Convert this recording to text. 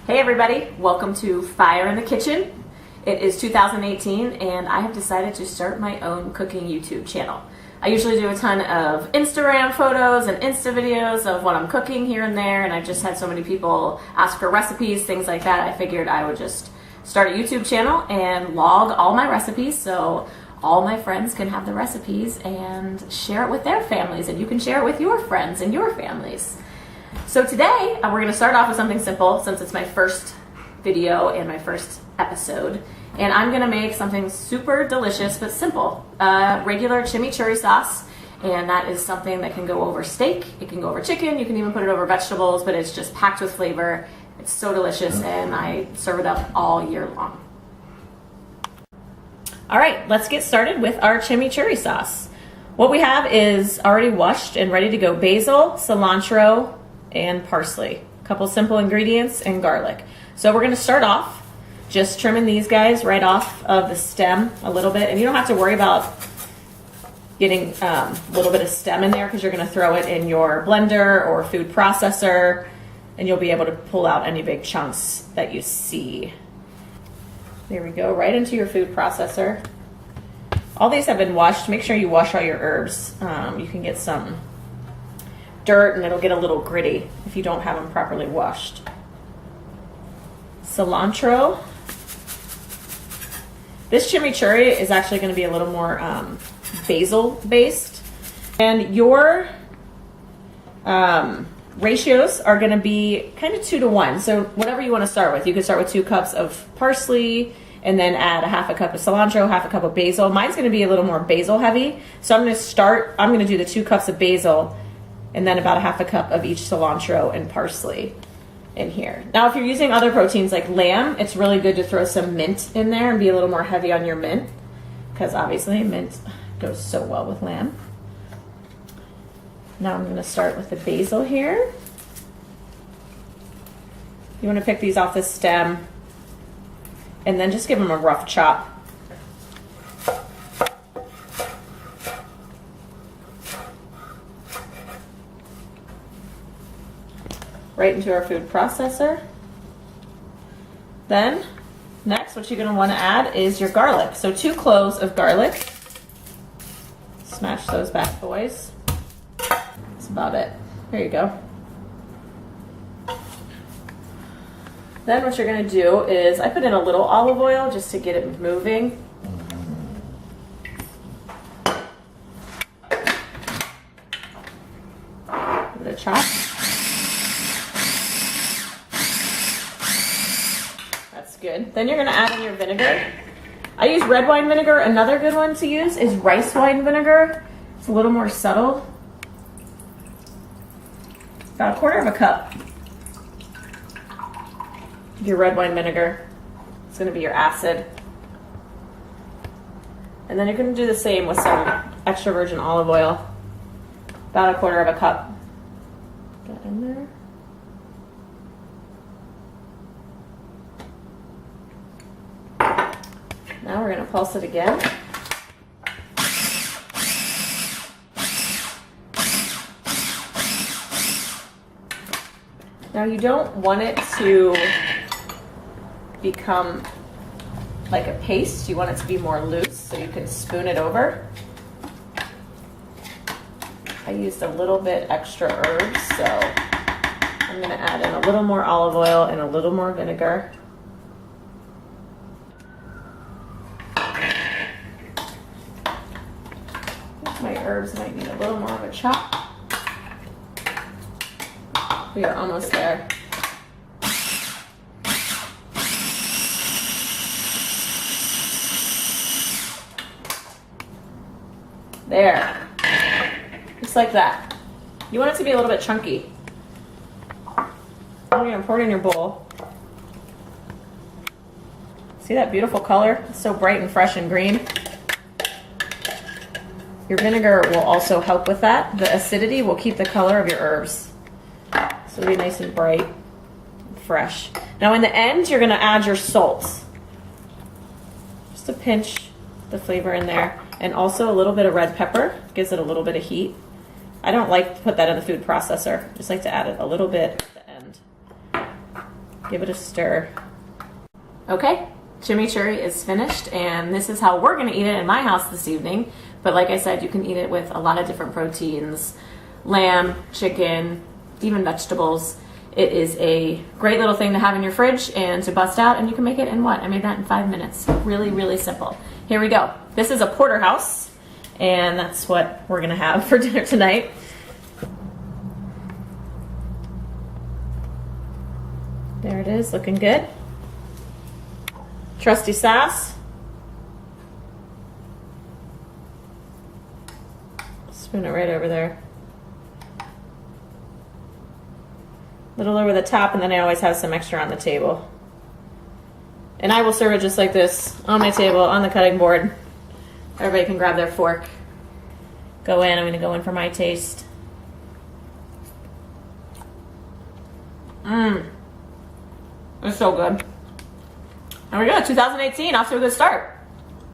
Hey everybody, welcome to Fire in the Kitchen. It is 2018 and I have decided to start my own cooking YouTube channel. I usually do a ton of Instagram photos and Insta videos of what I'm cooking here and there, and I've just had so many people ask for recipes, things like that. I figured I would just start a YouTube channel and log all my recipes so all my friends can have the recipes and share it with their families, and you can share it with your friends and your families. So today we're going to start off with something simple since it's my first video and my first episode, and I'm going to make something super delicious but simple, regular chimichurri sauce, and that is something that can go over steak, it can go over chicken, you can even put it over vegetables, but it's just packed with flavor. It's so delicious and I serve it up all year long. All right, let's get started with our chimichurri sauce. What we have is already washed and ready to go basil, cilantro, and parsley. A couple simple ingredients and garlic. So we're gonna start off just trimming these guys right off of the stem a little bit. And you don't have to worry about getting a little bit of stem in there because you're gonna throw it in your blender or food processor and you'll be able to pull out any big chunks that you see. There we go, right into your food processor. All these have been washed. Make sure you wash all your herbs. You can get some dirt and it'll get a little gritty if you don't have them properly washed. Cilantro. This chimichurri is actually going to be a little more basil based, and your ratios are going to be kind of 2 to 1. So whatever you want to start with, you could start with 2 cups of parsley and then add a half a cup of cilantro, half a cup of basil. Mine's going to be a little more basil heavy, so I'm going to do the 2 cups of basil and then about a half a cup of each cilantro and parsley in here. Now, if you're using other proteins like lamb, it's really good to throw some mint in there and be a little more heavy on your mint, because obviously mint goes so well with lamb. Now I'm going to start with the basil here. You want to pick these off the stem and then just give them a rough chop. Right into our food processor. Then, next, what you're going to want to add is your garlic. So 2 cloves of garlic. Smash those bad boys. That's about it. There you go. Then what you're going to do is, I put in a little olive oil just to get it moving. Give it a chop. That's good. Then you're going to add in your vinegar. I use red wine vinegar. Another good one to use is rice wine vinegar. It's a little more subtle. About 1/4 cup. Your red wine vinegar. It's going to be your acid. And then you're going to do the same with some extra virgin olive oil. About 1/4 cup. Get in there. Now we're going to pulse it again. Now you don't want it to become like a paste. You want it to be more loose so you can spoon it over. I used a little bit extra herbs, so I'm going to add in a little more olive oil and a little more vinegar. My herbs might need a little more of a chop. We are almost there. There. Just like that. You want it to be a little bit chunky. You're going to pour it in your bowl. See that beautiful color? It's so bright and fresh and green. Your vinegar will also help with that. The acidity will keep the color of your herbs. So it'll be nice and bright and fresh. Now in the end, you're going to add your salt. Just a pinch the flavor in there. And also a little bit of red pepper. Gives it a little bit of heat. I don't like to put that in the food processor. I just like to add it a little bit at the end. Give it a stir. Okay, chimichurri is finished, and this is how we're gonna eat it in my house this evening. But like I said, you can eat it with a lot of different proteins, lamb, chicken, even vegetables. It is a great little thing to have in your fridge and to bust out, and you can make it in what? I made that in 5 minutes. Really, really simple. Here we go. This is a porterhouse, and that's what we're gonna have for dinner tonight. There it is, looking good. Trusty sauce. Spoon it right over there. Little over the top, and then I always have some extra on the table. And I will serve it just like this, on my table, on the cutting board. Everybody can grab their fork. Go in, I'm gonna go in for my taste. It's so good. There we go, 2018, off to a good start.